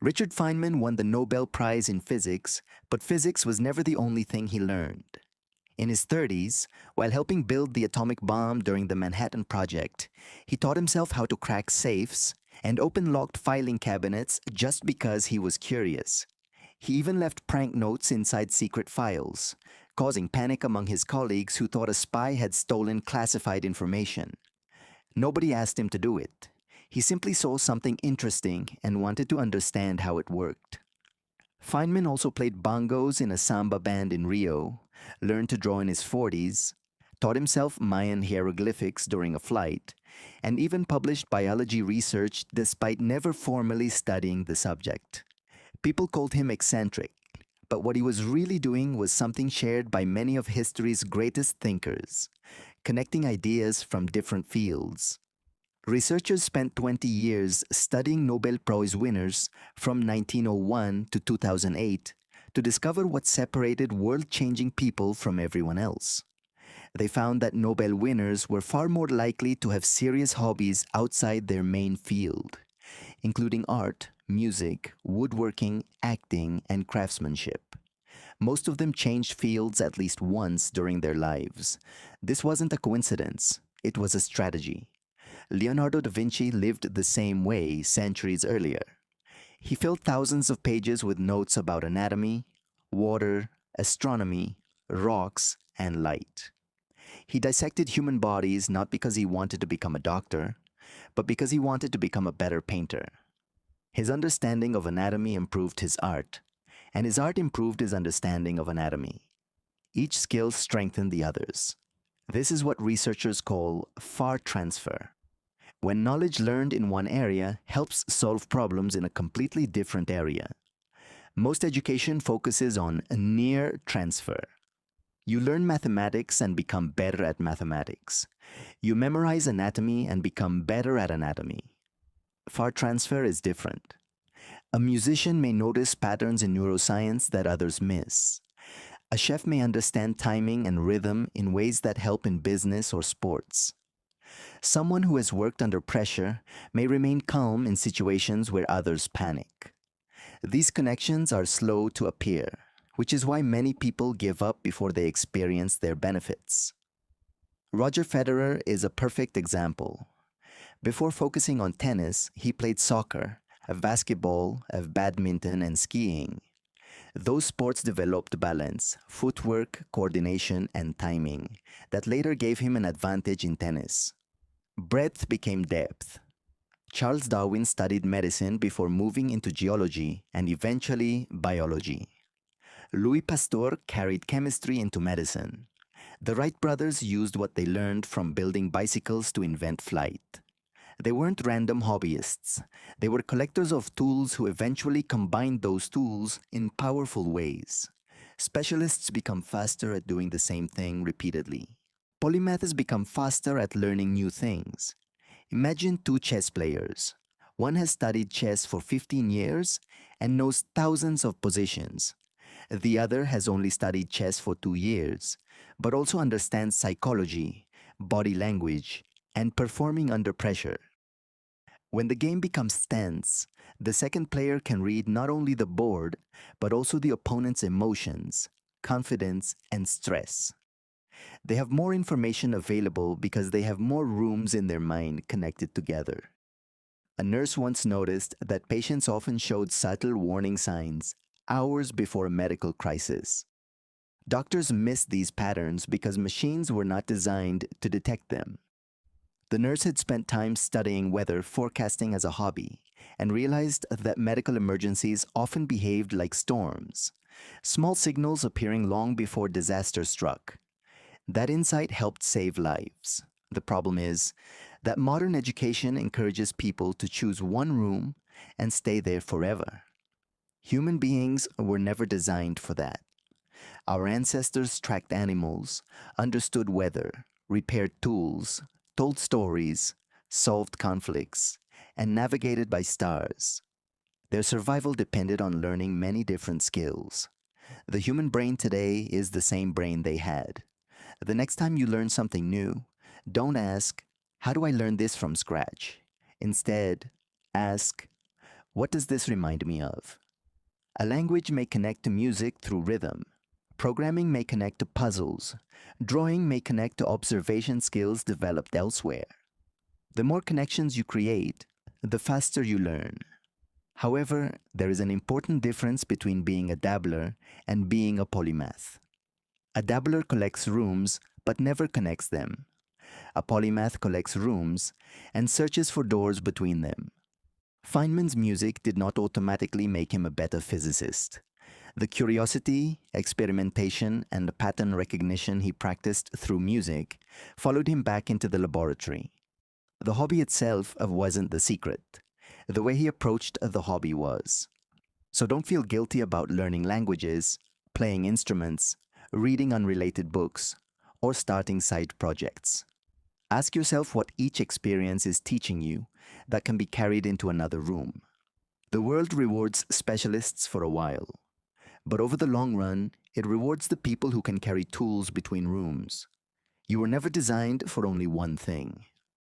Richard Feynman won the Nobel Prize in physics, but physics was never the only thing he learned. In his 30s, while helping build the atomic bomb during the Manhattan Project, he taught himself how to crack safes and open locked filing cabinets just because he was curious. He even left prank notes inside secret files, causing panic among his colleagues who thought a spy had stolen classified information. Nobody asked him to do it. He simply saw something interesting and wanted to understand how it worked. Feynman also played bongos in a samba band in Rio, learned to draw in his 40s, taught himself Mayan hieroglyphics during a flight, and even published biology research despite never formally studying the subject. People called him eccentric, but what he was really doing was something shared by many of history's greatest thinkers, connecting ideas from different fields. Researchers spent 20 years studying Nobel Prize winners from 1901 to 2008 to discover what separated world-changing people from everyone else. They found that Nobel winners were far more likely to have serious hobbies outside their main field, including art, music, woodworking, acting, and craftsmanship. Most of them changed fields at least once during their lives. This wasn't a coincidence, it was a strategy. Leonardo da Vinci lived the same way centuries earlier. He filled thousands of pages with notes about anatomy, water, astronomy, rocks, and light. He dissected human bodies not because he wanted to become a doctor, but because he wanted to become a better painter. His understanding of anatomy improved his art, and his art improved his understanding of anatomy. Each skill strengthened the others. This is what researchers call far transfer. When knowledge learned in one area helps solve problems in a completely different area. Most education focuses on near transfer. You learn mathematics and become better at mathematics. You memorize anatomy and become better at anatomy. Far transfer is different. A musician may notice patterns in neuroscience that others miss. A chef may understand timing and rhythm in ways that help in business or sports. Someone who has worked under pressure may remain calm in situations where others panic. These connections are slow to appear, which is why many people give up before they experience their benefits. Roger Federer is a perfect example. Before focusing on tennis, he played soccer, basketball, badminton, and skiing. Those sports developed balance, footwork, coordination, and timing that later gave him an advantage in tennis. Breadth became depth. Charles Darwin studied medicine before moving into geology and eventually biology. Louis Pasteur carried chemistry into medicine. The Wright brothers used what they learned from building bicycles to invent flight. They weren't random hobbyists. They were collectors of tools who eventually combined those tools in powerful ways. Specialists become faster at doing the same thing repeatedly. Polymaths become faster at learning new things. Imagine two chess players. One has studied chess for 15 years and knows thousands of positions. The other has only studied chess for 2 years, but also understands psychology, body language, and performing under pressure. When the game becomes tense, the second player can read not only the board, but also the opponent's emotions, confidence, and stress. They have more information available because they have more rooms in their mind connected together. A nurse once noticed that patients often showed subtle warning signs hours before a medical crisis. Doctors missed these patterns because machines were not designed to detect them. The nurse had spent time studying weather forecasting as a hobby and realized that medical emergencies often behaved like storms, small signals appearing long before disaster struck. That insight helped save lives. The problem is that modern education encourages people to choose one room and stay there forever. Human beings were never designed for that. Our ancestors tracked animals, understood weather, repaired tools, told stories, solved conflicts, and navigated by stars. Their survival depended on learning many different skills. The human brain today is the same brain they had. The next time you learn something new, don't ask, how do I learn this from scratch? Instead, ask, What does this remind me of? A language may connect to music through rhythm. Programming may connect to puzzles. Drawing may connect to observation skills developed elsewhere. The more connections you create, the faster you learn. However, there is an important difference between being a dabbler and being a polymath. A dabbler collects rooms but never connects them. A polymath collects rooms and searches for doors between them. Feynman's music did not automatically make him a better physicist. The curiosity, experimentation, and the pattern recognition he practiced through music followed him back into the laboratory. The hobby itself wasn't the secret. The way he approached the hobby was. So don't feel guilty about learning languages, playing instruments, reading unrelated books, or starting side projects. Ask yourself what each experience is teaching you that can be carried into another room. The world rewards specialists for a while, but over the long run, it rewards the people who can carry tools between rooms. You were never designed for only one thing.